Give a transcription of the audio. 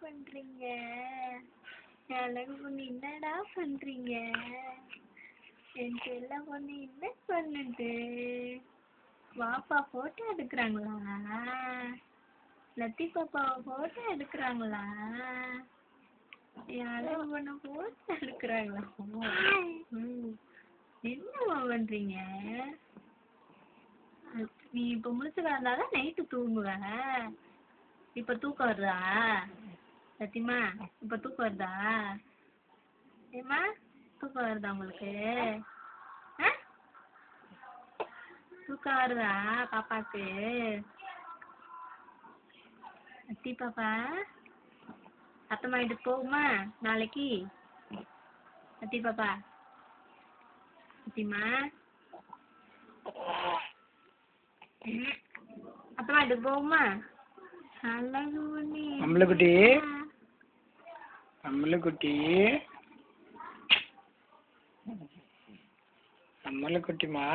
பண்றீங்க? அழகு பொண்ணு என்னடா பண்றீங்க? என் செல்ல பொண்ணு என்ன பண்ணுது? பாப்பா போட்டோ எடுக்கிறாங்களா? லத்தி பாப்பாவை போட்டோ எடுக்கிறாங்களா? என் அழகு பொண்ணு போட்டோ எடுக்கிறாங்களா? என்னம்மா பண்றீங்க? நீ இப்ப முழிச்சுட்டு இருந்தாதான் நைட்டு தூங்குவ. இப்ப தூக்கம் வருதா சத்தியமா? இப்ப தூக்கம் வருதா? ஏம்மா தூக்கம் வருதா உங்களுக்கு? தூக்கம் வருதா பாப்பாக்கு? அத்தி பாப்பா அத்தம்மா வீட்டுக்கு போகுமா நாளைக்கு? அத்தி பாப்பா அத்திம்மா அத்தம்மா வீட்டுக்கு போகுமா? அழகு பொண்ணு அம்பலக்குட்டி அம்பலக்குட்டி அம்பலக்குட்டிமா